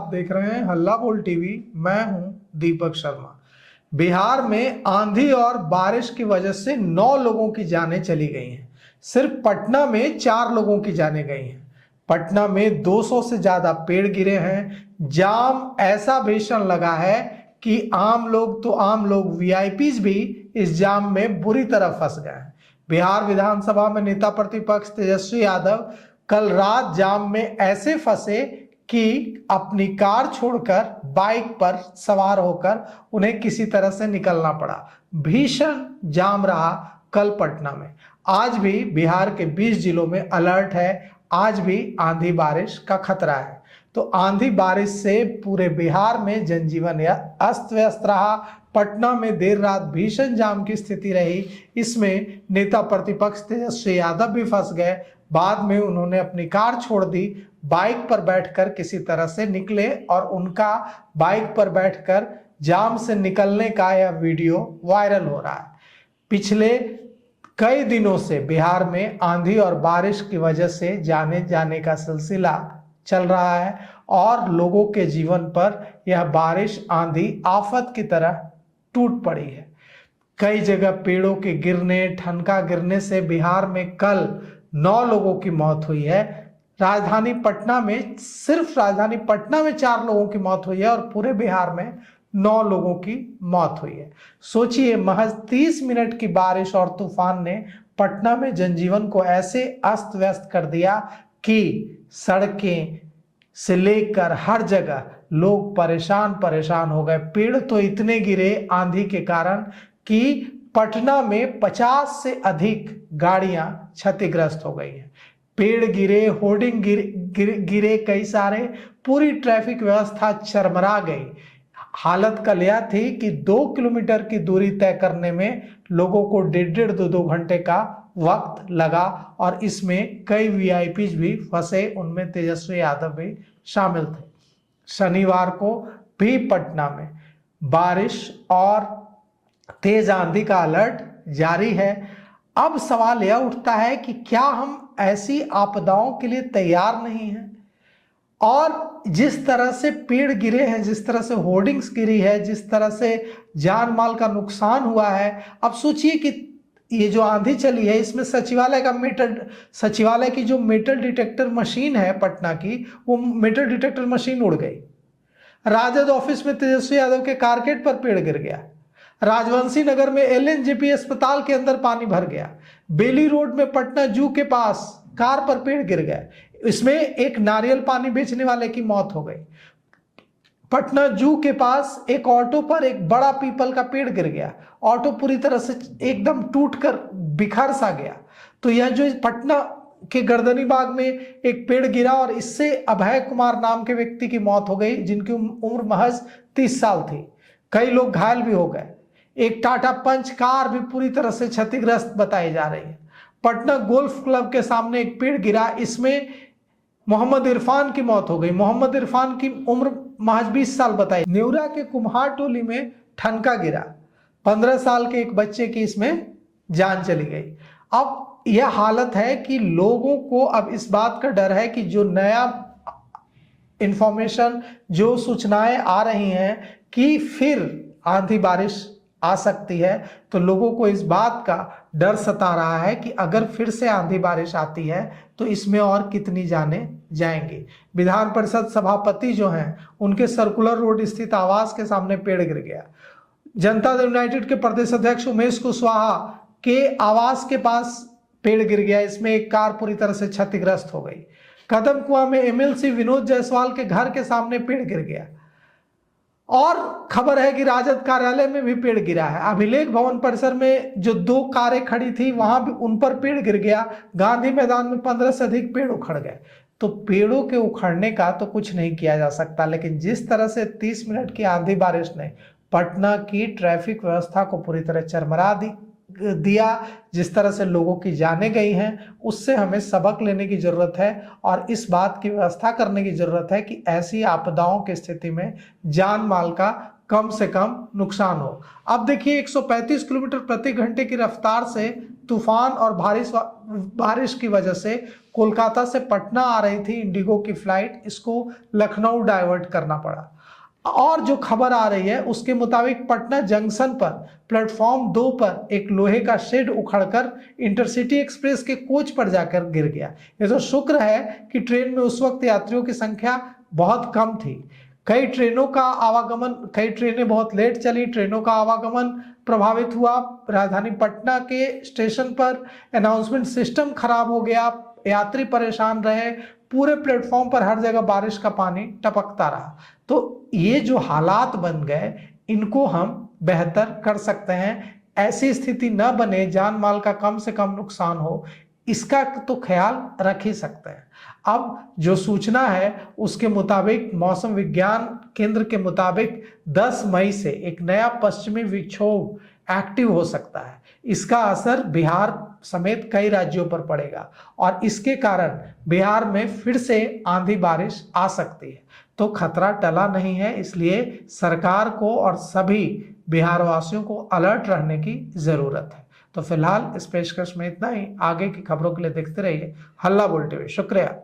आप देख रहे हैं हल्ला बोल टीवी। मैं हूं दीपक शर्मा। बिहार में आंधी और बारिश की वजह से 9 लोगों की जानें चली गई हैं। सिर्फ पटना में 4 लोगों की जानें गई हैं। पटना में 200 से ज्यादा पेड़ गिरे हैं। जाम ऐसा भीषण लगा है कि आम लोग वीआईपीज भी इस जाम में बुरी तरह फंस गए हैं। बिहार विधानसभा में नेता प्रतिपक्ष तेजस्वी यादव कल रात जाम में ऐसे फंसे कि अपनी कार छोड़कर बाइक पर सवार होकर उन्हें किसी तरह से निकलना पड़ा। भीषण जाम रहा कल पटना में। आज भी बिहार के 20 जिलों में अलर्ट है। आज भी आंधी बारिश का खतरा है। तो आंधी बारिश से पूरे बिहार में जनजीवन अस्त व्यस्त रहा। पटना में देर रात भीषण जाम की स्थिति रही। इसमें नेता प्रतिपक्ष तेजस्वी यादव भी फंस गए। बाद में उन्होंने अपनी कार छोड़ दी, बाइक पर बैठकर किसी तरह से निकले और उनका बाइक पर बैठकर जाम से निकलने का यह वीडियो वायरल हो रहा है। पिछले कई दिनों से बिहार में आंधी और बारिश की वजह से जाने जाने का सिलसिला चल रहा है और लोगों के जीवन पर यह बारिश आंधी आफत की तरह टूट पड़ी है। कई जगह पेड़ों के गिरने, ठनका गिरने से बिहार में कल 9 लोगों की मौत हुई है। सिर्फ राजधानी पटना में 4 लोगों की मौत हुई है और पूरे बिहार में 9 लोगों की मौत हुई है। सोचिए, महज 30 मिनट की बारिश और तूफान ने पटना में जनजीवन को ऐसे अस्त व्यस्त कर दिया कि सड़कें से लेकर हर जगह लोग परेशान हो गए। पेड़ तो इतने गिरे आंधी के कारण कि पटना में 50 से अधिक गाड़ियां क्षतिग्रस्त हो गई हैं। पेड़ गिरे, होर्डिंग गिरे कई सारे, पूरी ट्रैफिक व्यवस्था चरमरा गई। हालत कल यह थी कि 2 किलोमीटर की दूरी तय करने में लोगों को 1.5-2 घंटे का वक्त लगा और इसमें कई वीआईपीज भी फंसे, उनमें तेजस्वी यादव भी शामिल थे। शनिवार को भी पटना में बारिश और तेज आंधी का अलर्ट जारी है। अब सवाल यह उठता है कि क्या हम ऐसी आपदाओं के लिए तैयार नहीं हैं? और जिस तरह से पेड़ गिरे हैं, जिस तरह से होर्डिंग्स गिरी है, जिस तरह से जान माल का नुकसान हुआ है, अब सोचिए कि ये जो आंधी चली है इसमें सचिवालय की जो मेटल डिटेक्टर मशीन है पटना की, वो मेटल डिटेक्टर मशीन उड़ गई। राजद ऑफिस में तेजस्वी यादव के कारकेट पर पेड़ गिर गया। राजवंशी नगर में एलएनजेपी अस्पताल के अंदर पानी भर गया। बेली रोड में पटना जू के पास कार पर पेड़ गिर गए। इसमें एक नारियल पानी बेचने वाले की मौत हो गई। पटना जू के पास एक ऑटो पर एक बड़ा पीपल का पेड़ गिर गया। ऑटो पूरी तरह से एकदम टूटकर बिखर सा गया। तो यह जो पटना के गर्दनी बाग में एक पेड़ गिरा और इससे अभय कुमार नाम के व्यक्ति की मौत हो गई, जिनकी उम्र महज 30 साल थी। कई लोग घायल भी हो गए। एक टाटा पंच कार भी पूरी तरह से क्षतिग्रस्त बताई जा रही है। पटना गोल्फ क्लब के सामने एक पेड़ गिरा, इसमें मोहम्मद इरफान की मौत हो गई। मोहम्मद इरफान की उम्र महज 20 साल बताई। नेवरा के कुम्हार टोली में ठनका गिरा, 15 साल के एक बच्चे की इसमें जान चली गई। अब यह हालत है कि लोगों को अब इस बात का डर है कि जो नया इंफॉर्मेशन, जो सूचनाएं आ रही हैं कि फिर आंधी बारिश आ सकती है, तो लोगों को इस बात का डर सता रहा है कि अगर फिर से आंधी बारिश आती है तो इसमें और कितनी जानें जाएंगी। विधान परिषद सभापति जो हैं, उनके सर्कुलर रोड स्थित आवास के सामने पेड़ गिर गया। जनता दल यूनाइटेड के प्रदेश अध्यक्ष उमेश कुशवाहा के आवास के पास पेड़ गिर गया, इसमें एक कार पूरी तरह से क्षतिग्रस्त हो गई। कदम कुआं में एमएलसी विनोद जायसवाल के घर के सामने पेड़ गिर गया। और खबर है कि राजद कार्यालय में भी पेड़ गिरा है। अभिलेख भवन परिसर में जो 2 कारें खड़ी थी वहां भी उन पर पेड़ गिर गया। गांधी मैदान में 15 से अधिक पेड़ उखड़ गए। तो पेड़ों के उखड़ने का तो कुछ नहीं किया जा सकता, लेकिन जिस तरह से 30 मिनट की आंधी बारिश ने पटना की ट्रैफिक व्यवस्था को पूरी तरह चरमरा दिया, जिस तरह से लोगों की जानें गई हैं, उससे हमें सबक लेने की जरूरत है और इस बात की व्यवस्था करने की जरूरत है कि ऐसी आपदाओं की स्थिति में जान माल का कम से कम नुकसान हो। अब देखिए, 135 किलोमीटर प्रति घंटे की रफ्तार से तूफान और बारिश की वजह से कोलकाता से पटना आ रही थी इंडिगो की फ्लाइट, इसको लखनऊ डाइवर्ट करना पड़ा। और जो खबर आ रही है उसके मुताबिक पटना जंक्शन पर प्लेटफॉर्म 2 पर एक लोहे का शेड उखड़कर इंटरसिटी एक्सप्रेस के कोच पर जाकर गिर गया। ये तो शुक्र है कि ट्रेन में उस वक्त यात्रियों की संख्या बहुत कम थी। कई ट्रेनें बहुत लेट चली, ट्रेनों का आवागमन प्रभावित हुआ। राजधानी पटना के स्टेशन पर अनाउंसमेंट सिस्टम खराब हो गया, यात्री परेशान रहे, पूरे प्लेटफॉर्म पर हर जगह बारिश का पानी टपकता रहा। तो ये जो हालात बन गए, इनको हम बेहतर कर सकते हैं। ऐसी स्थिति न बने, जान माल का कम से कम नुकसान हो, इसका तो ख्याल रख ही सकते हैं। अब जो सूचना है उसके मुताबिक, मौसम विज्ञान केंद्र के मुताबिक 10 मई से एक नया पश्चिमी विक्षोभ एक्टिव हो सकता है। इसका असर बिहार समेत कई राज्यों पर पड़ेगा और इसके कारण बिहार में फिर से आंधी बारिश आ सकती है। तो खतरा टला नहीं है, इसलिए सरकार को और सभी बिहार वासियों को अलर्ट रहने की जरूरत है। तो फिलहाल इस पेशकश में इतना ही। आगे की खबरों के लिए देखते रहिए हल्ला बोल टीवी। शुक्रिया।